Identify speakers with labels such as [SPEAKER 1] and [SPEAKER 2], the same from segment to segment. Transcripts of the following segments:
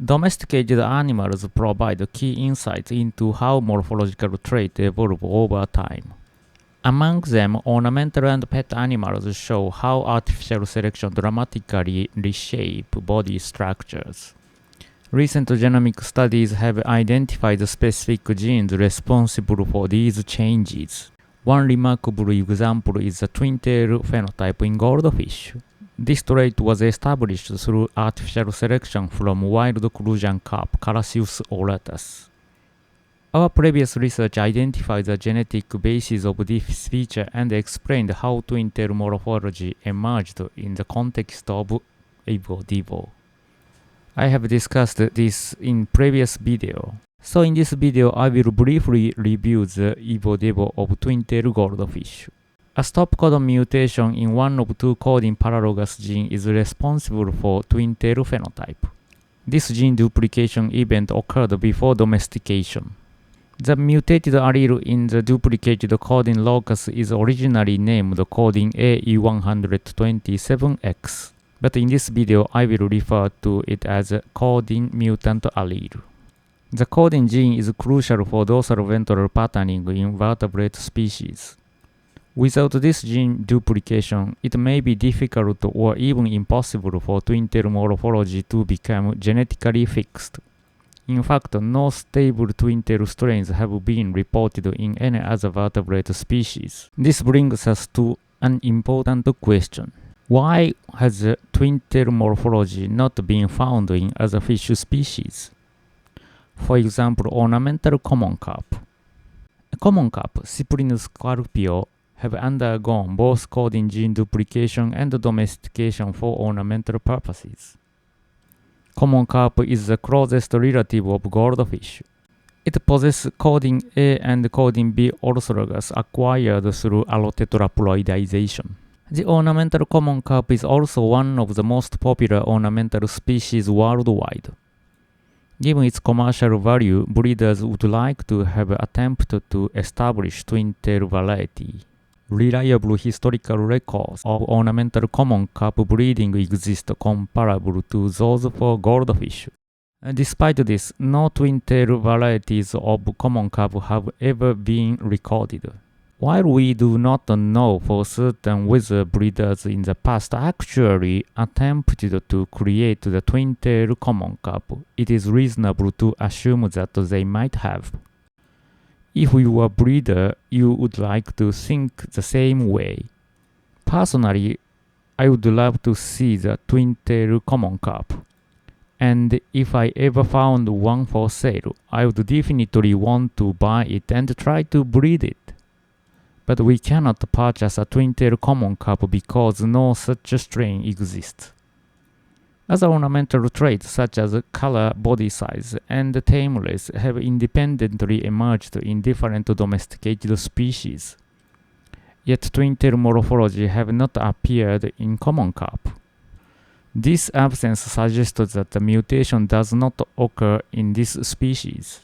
[SPEAKER 1] Domesticated animals provide key insights into how morphological traits evolve over time. Among them, ornamental and pet animals show how artificial selection dramatically reshape body structures. Recent genomic studies have identified specific genes responsible for these changes. One remarkable example is the twin-tail phenotype in goldfish. This trait was established through artificial selection from wild crucian carp Carassius auratus. Our previous research identified the genetic basis of this feature and explained how twin-tail morphology emerged in the context of EvoDevo. I have discussed this in previous video. So in this video, I will briefly review the EvoDevo of twin-tail goldfish. A stop codon mutation in one of two coding paralogous genes is responsible for twin-tail phenotype. This gene duplication event occurred before domestication. The mutated allele in the duplicated coding locus is originally named coding AE127X, but in this video I will refer to it as coding mutant allele. The coding gene is crucial for dorsal ventral patterning in vertebrate species. Without this gene duplication, it may be difficult or even impossible for twin-tail morphology to become genetically fixed. In fact, no stable twin-tail strains have been reported in any other vertebrate species. This brings us to an important question. Why has twin-tail morphology not been found in other fish species? For example, ornamental common carp. Common carp, Cyprinus carpio, have undergone both coding gene duplication and domestication for ornamental purposes. Common carp is the closest relative of goldfish. It possesses coding A and coding B orthologous acquired through allotetraploidization. The ornamental common carp is also one of the most popular ornamental species worldwide. Given its commercial value, breeders would like to have attempted to establish twin-tail variety. Reliable historical records of ornamental common carp breeding exist comparable to those for goldfish. Despite this, no twin-tail varieties of common carp have ever been recorded. While we do not know for certain whether breeders in the past actually attempted to create the twin-tail common carp, it is reasonable to assume that they might have. If you were a breeder, you would like to think the same way. Personally, I would love to see the twin-tail common carp. And if I ever found one for sale, I would definitely want to buy it and try to breed it. But we cannot purchase a twin-tail common carp because no such strain exists. Other ornamental traits such as color, body size, and tameless have independently emerged in different domesticated species. Yet twin-tail morphology have not appeared in common carp. This absence suggests that the mutation does not occur in this species.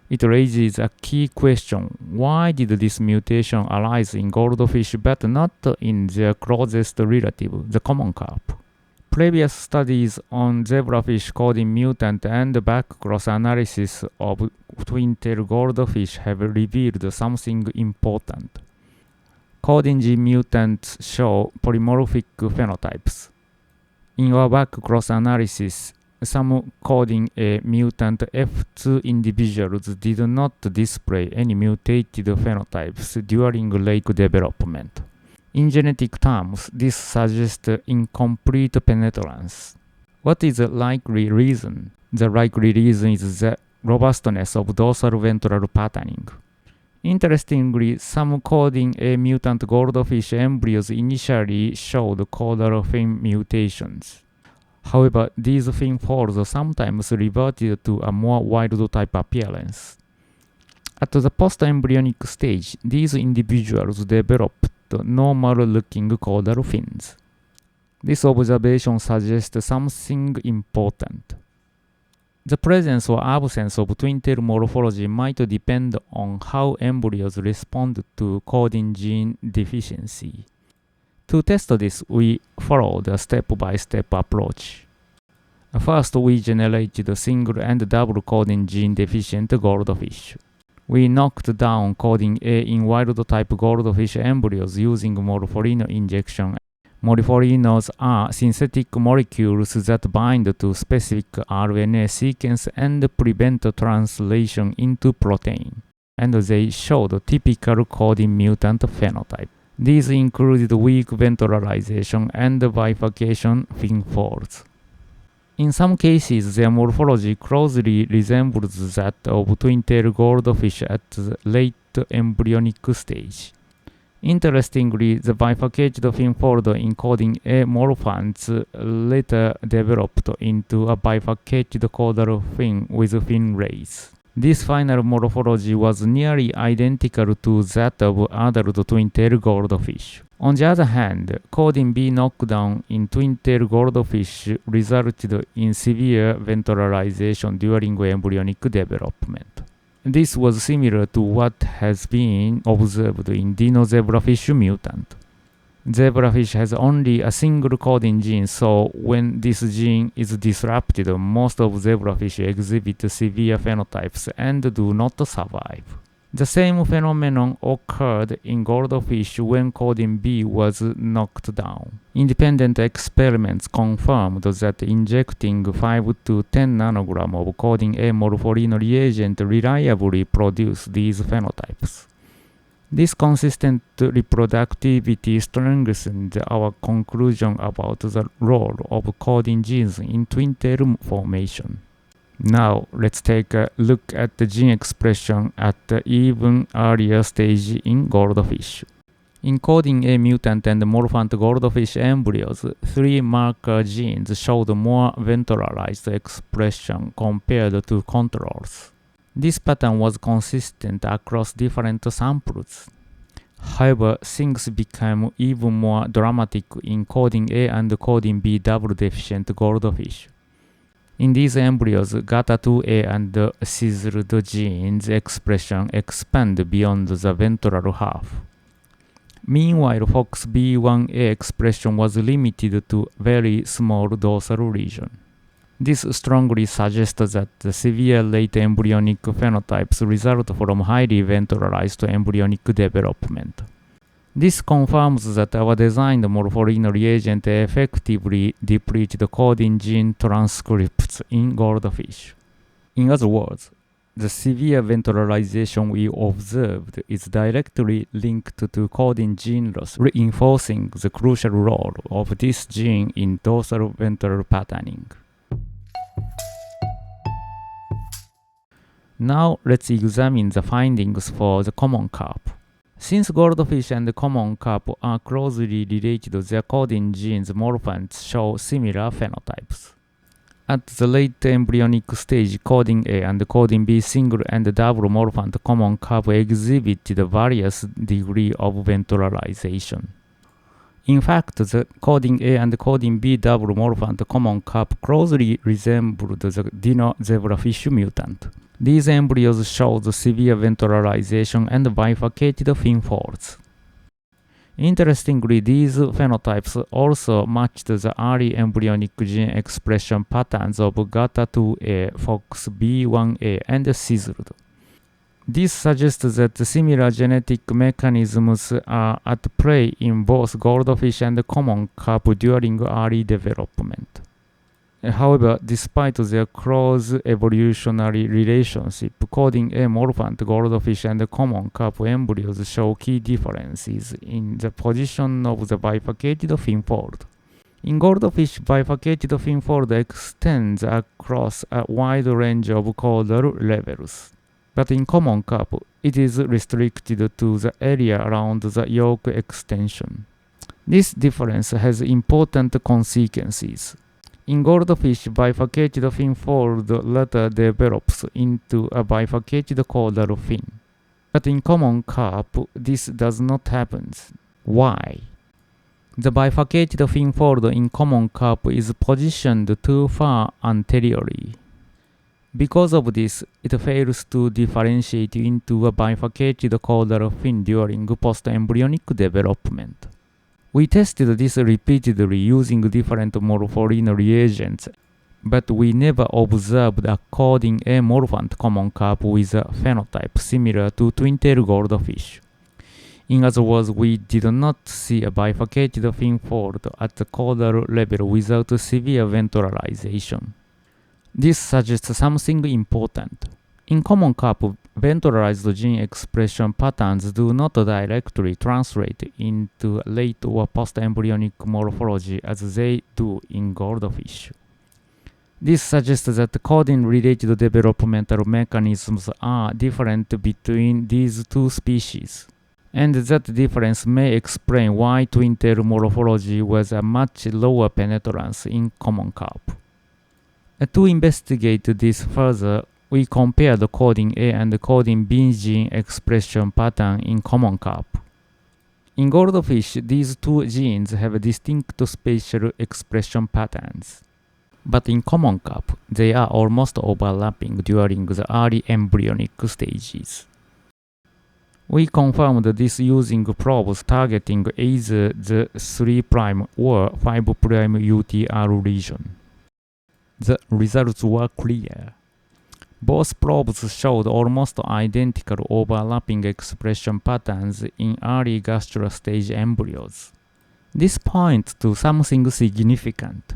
[SPEAKER 1] It raises a key question: why did this mutation arise in goldfish but not in their closest relative, the common carp? Previous studies on zebrafish coding mutant and backcross analysis of twin-tail goldfish have revealed something important. Coding gene mutants show polymorphic phenotypes. In our backcross analysis, some coding A mutant F2 individuals did not display any mutated phenotypes during late development. In genetic terms, this suggests incomplete penetrance. What is the likely reason? The likely reason is the robustness of dorsal ventral patterning. Interestingly, some coding A mutant goldfish embryos initially showed caudal fin mutations. However, these fin folds sometimes reverted to a more wild-type appearance. At the post-embryonic stage, these individuals developed normal-looking caudal fins. This observation suggests something important. The presence or absence of twin-tail morphology might depend on how embryos respond to coding gene deficiency. To test this, we followed a step-by-step approach. First, we generated single and double coding gene deficient goldfish. We knocked down coding A in wild-type goldfish embryos using morpholino injection. Morpholinos are synthetic molecules that bind to specific RNA sequence and prevent translation into protein, and they showed typical coding mutant phenotype. These included weak ventralization and bifurcation fin folds. In some cases, their morphology closely resembles that of twin-tail goldfish at the late embryonic stage. Interestingly, the bifurcated fin fold encoding A morphans later developed into a bifurcated caudal fin with fin rays. This final morphology was nearly identical to that of adult twin-tail goldfish. On the other hand, coding B knockdown in twin-tail goldfish resulted in severe ventralization during embryonic development. This was similar to what has been observed in dino zebrafish mutant. Zebrafish has only a single coding gene, so when this gene is disrupted, most of zebrafish exhibit severe phenotypes and do not survive. The same phenomenon occurred in goldfish when coding B was knocked down. Independent experiments confirmed that injecting 5 to 10 nanogram of coding A morpholino reagent reliably produced these phenotypes. This consistent reproductivity strengthened our conclusion about the role of coding genes in twin-tail formation. Now, let's take a look at the gene expression at the even earlier stage in goldfish. In coding A mutant and morphant goldfish embryos, 3 marker genes showed more ventralized expression compared to controls. This pattern was consistent across different samples. However, things became even more dramatic in coding A and coding B double deficient goldfish. In these embryos, GATA2A and sizzled genes expression expand beyond the ventral half. Meanwhile, FOXB1A expression was limited to very small dorsal region. This strongly suggests that the severe late embryonic phenotypes result from highly ventralized embryonic development. This confirms that our designed morpholino reagent effectively depleted coding gene transcripts in goldfish. In other words, the severe ventralization we observed is directly linked to coding gene loss, reinforcing the crucial role of this gene in dorsal ventral patterning. Now let's examine the findings for the common carp. Since goldfish and common carp are closely related, their coding genes morphants show similar phenotypes. At the late embryonic stage, coding A and coding B single and double morphant common carp exhibited various degree of ventralization. In fact, the coding A and coding B double morphant common carp closely resembled the dino zebrafish mutant. These embryos showed severe ventralization and bifurcated fin folds. Interestingly, these phenotypes also matched the early embryonic gene expression patterns of GATA2A, FOXB1A, and sizzled. This suggests that similar genetic mechanisms are at play in both goldfish and common carp during early development. However, despite their close evolutionary relationship, coding A morphant goldfish and common carp embryos show key differences in the position of the bifurcated fin fold. In goldfish, bifurcated fin fold extends across a wide range of caudal levels. But in common carp, it is restricted to the area around the yolk extension. This difference has important consequences. In goldfish, bifurcated fin fold later develops into a bifurcated caudal fin. But in common carp, this does not happen. Why? The bifurcated fin fold in common carp is positioned too far anteriorly. Because of this, it fails to differentiate into a bifurcated caudal fin during post-embryonic development. We tested this repeatedly using different morpholino reagents, but we never observed a coding A morphant common carp with a phenotype similar to twin-tailed goldfish. In other words, we did not see a bifurcated fin fold at the caudal level without severe ventralization. This suggests something important. In common carp, ventralized gene expression patterns do not directly translate into late or post-embryonic morphology as they do in goldfish. This suggests that coding-related developmental mechanisms are different between these two species, and that difference may explain why twin-tail morphology was a much lower penetrance in common carp. To investigate this further, we compared coding A and coding B gene expression pattern in common carp. In goldfish, these two genes have distinct spatial expression patterns. But in common carp, they are almost overlapping during the early embryonic stages. We confirmed this using probes targeting either the 3' or 5' UTR region. The results were clear. Both probes showed almost identical overlapping expression patterns in early gastrula stage embryos. This points to something significant.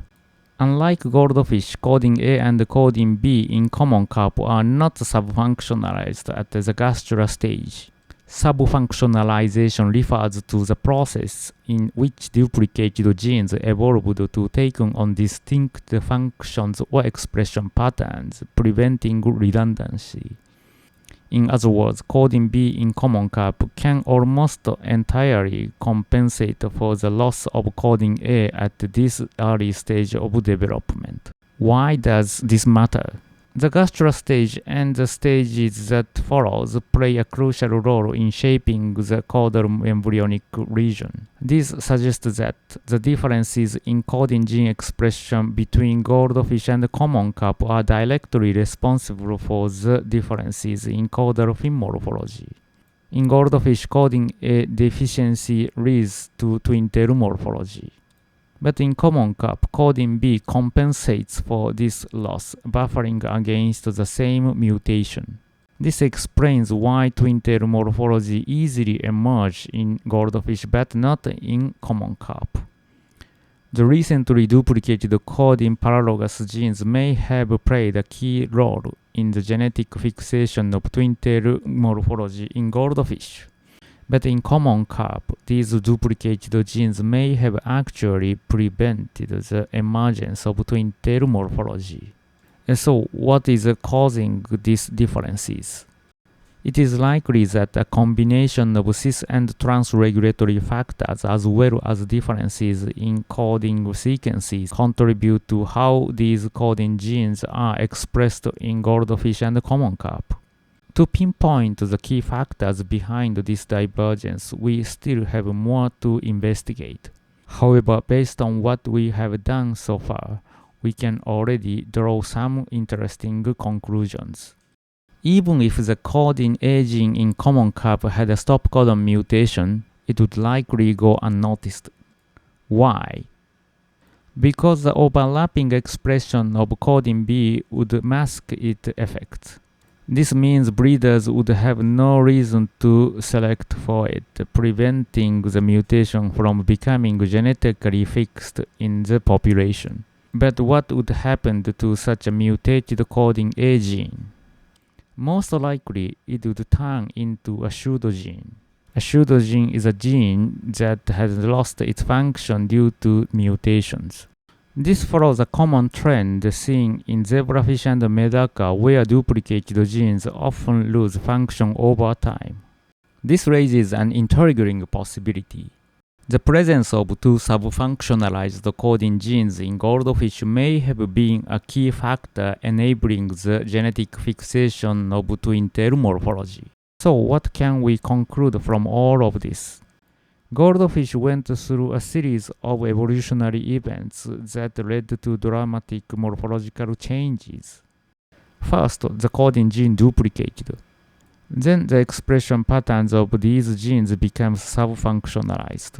[SPEAKER 1] Unlike goldfish, coding A and coding B in common carp are not subfunctionalized at the gastrula stage. Subfunctionalization refers to the process in which duplicated genes evolved to take on distinct functions or expression patterns, preventing redundancy. In other words, coding B in common carp can almost entirely compensate for the loss of coding A at this early stage of development. Why does this matter? The gastrula stage and the stages that follows play a crucial role in shaping the caudal embryonic region. This suggests that the differences in coding gene expression between goldfish and common carp are directly responsible for the differences in caudal fin morphology. In goldfish, coding A deficiency leads to twin-tail morphology. But in common carp, coding B compensates for this loss, buffering against the same mutation. This explains why twin-tail morphology easily emerges in goldfish but not in common carp. The recently duplicated coding paralogous genes may have played a key role in the genetic fixation of twin-tail morphology in goldfish. But in common carp, these duplicated genes may have actually prevented the emergence of twin-tail morphology. So, what is causing these differences? It is likely that a combination of cis and trans-regulatory factors as well as differences in coding sequences contribute to how these coding genes are expressed in goldfish and common carp. To pinpoint the key factors behind this divergence, we still have more to investigate. However, based on what we have done so far, we can already draw some interesting conclusions. Even if the coding A gene in common carp had a stop codon mutation, it would likely go unnoticed. Why? Because the overlapping expression of coding B would mask its effects. This means breeders would have no reason to select for it, preventing the mutation from becoming genetically fixed in the population. But what would happen to such a mutated coding A gene? Most likely, it would turn into a pseudogene. A pseudogene is a gene that has lost its function due to mutations. This follows a common trend seen in zebrafish and medaka, where duplicated genes often lose function over time. This raises an intriguing possibility. The presence of two subfunctionalized coding genes in goldfish may have been a key factor enabling the genetic fixation of twin-tail morphology. So, what can we conclude from all of this? Goldfish went through a series of evolutionary events that led to dramatic morphological changes. First, the coding gene duplicated. Then the expression patterns of these genes became subfunctionalized.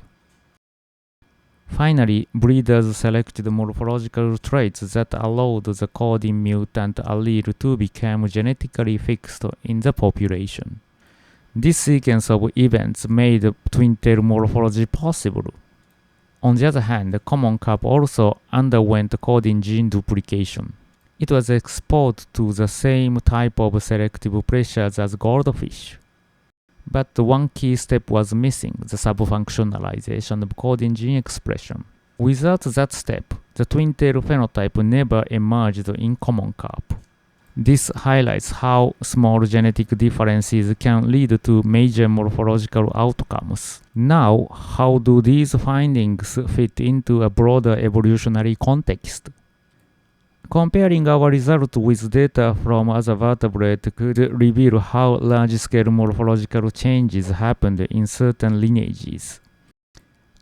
[SPEAKER 1] Finally, breeders selected morphological traits that allowed the coding mutant allele to become genetically fixed in the population. This sequence of events made twin-tail morphology possible. On the other hand, the common carp also underwent coding gene duplication. It was exposed to the same type of selective pressures as goldfish. But one key step was missing, the subfunctionalization of coding gene expression. Without that step, the twin-tail phenotype never emerged in common carp. This highlights how small genetic differences can lead to major morphological outcomes. Now, how do these findings fit into a broader evolutionary context? Comparing our result with data from other vertebrates could reveal how large-scale morphological changes happened in certain lineages.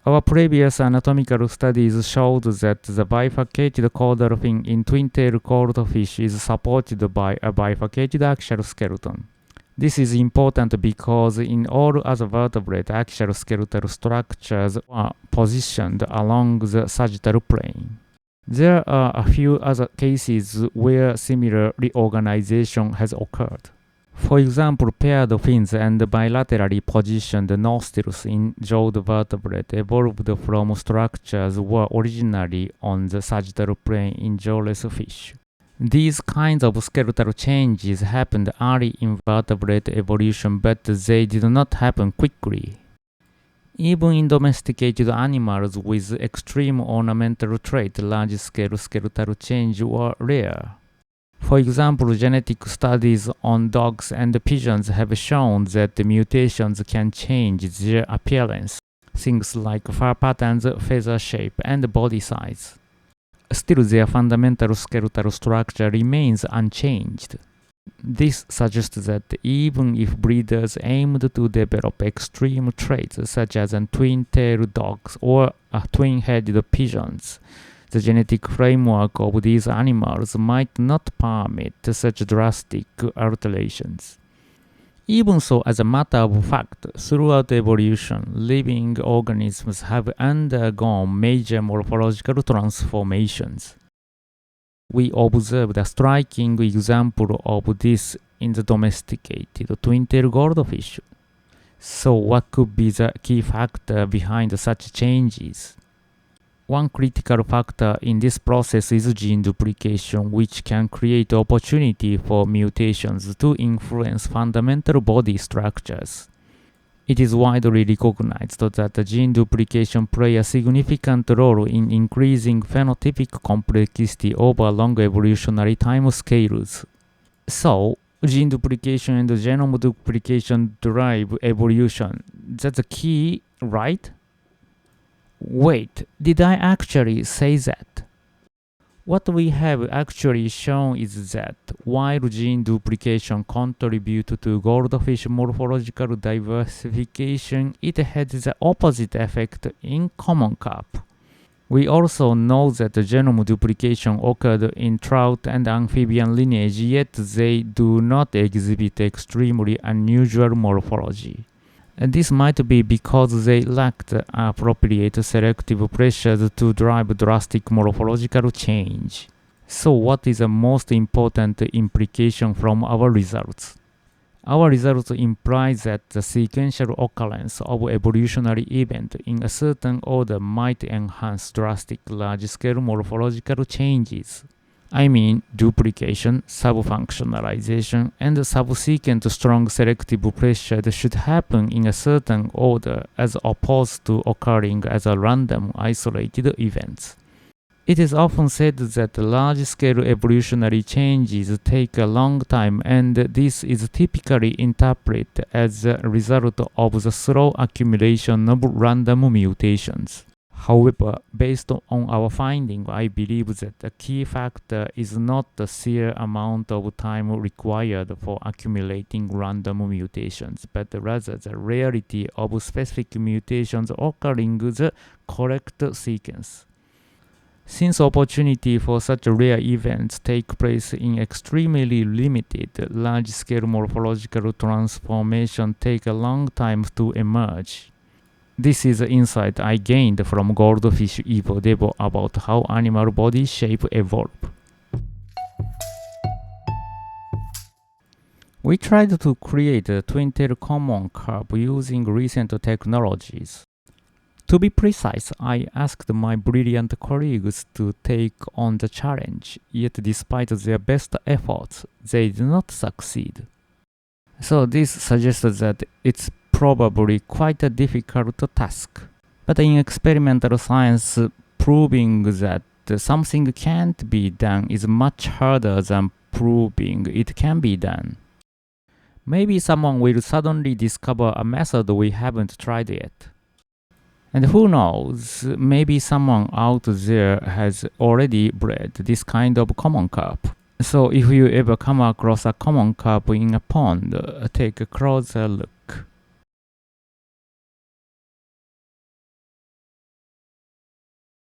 [SPEAKER 1] Our previous anatomical studies showed that the bifurcated caudal fin in twin-tail goldfish is supported by a bifurcated axial skeleton. This is important because in all other vertebrate, axial skeletal structures are positioned along the sagittal plane. There are a few other cases where similar reorganization has occurred. For example, paired fins and bilaterally positioned nostrils in jawed vertebrate evolved from structures were originally on the sagittal plane in jawless fish. These kinds of skeletal changes happened early in vertebrate evolution, but they did not happen quickly. Even in domesticated animals with extreme ornamental trait, large-scale skeletal change were rare. For example, genetic studies on dogs and pigeons have shown that the mutations can change their appearance, things like fur patterns, feather shape, and body size. Still, their fundamental skeletal structure remains unchanged. This suggests that even if breeders aimed to develop extreme traits such as twin-tailed dogs or twin-headed pigeons, the genetic framework of these animals might not permit such drastic alterations. Even so, as a matter of fact, throughout evolution, living organisms have undergone major morphological transformations. We observed a striking example of this in the domesticated twin-tailed goldfish. So what could be the key factor behind such changes? One critical factor in this process is gene duplication, which can create opportunity for mutations to influence fundamental body structures. It is widely recognized that gene duplication plays a significant role in increasing phenotypic complexity over long evolutionary timescales. So, gene duplication and genome duplication drive evolution. That's the key, right? Wait, did I actually say that? What we have actually shown is that while gene duplication contributes to goldfish morphological diversification, it has the opposite effect in common carp. We also know that genome duplication occurred in trout and amphibian lineage, yet they do not exhibit extremely unusual morphology. This might be because they lacked appropriate selective pressures to drive drastic morphological change. So what is the most important implication from our results? Our results imply that the sequential occurrence of evolutionary events in a certain order might enhance drastic large-scale morphological changes. I mean, duplication, subfunctionalization, and subsequent strong selective pressure should happen in a certain order as opposed to occurring as a random, isolated events. It is often said that large-scale evolutionary changes take a long time, and this is typically interpreted as a result of the slow accumulation of random mutations. However, based on our finding, I believe that the key factor is not the sheer amount of time required for accumulating random mutations, but rather the rarity of specific mutations occurring the correct sequence. Since opportunity for such rare events take place in extremely limited, large-scale morphological transformation take a long time to emerge. This is the insight I gained from Goldfish EvoDevo about how animal body shape evolve. We tried to create a twin-tail common carp using recent technologies. To be precise, I asked my brilliant colleagues to take on the challenge, yet despite their best efforts, they did not succeed. So this suggests that it's probably quite a difficult task. But in experimental science, proving that something can't be done is much harder than proving it can be done. Maybe someone will suddenly discover a method we haven't tried yet. And who knows, maybe someone out there has already bred this kind of common carp. So if you ever come across a common carp in a pond, take a closer look.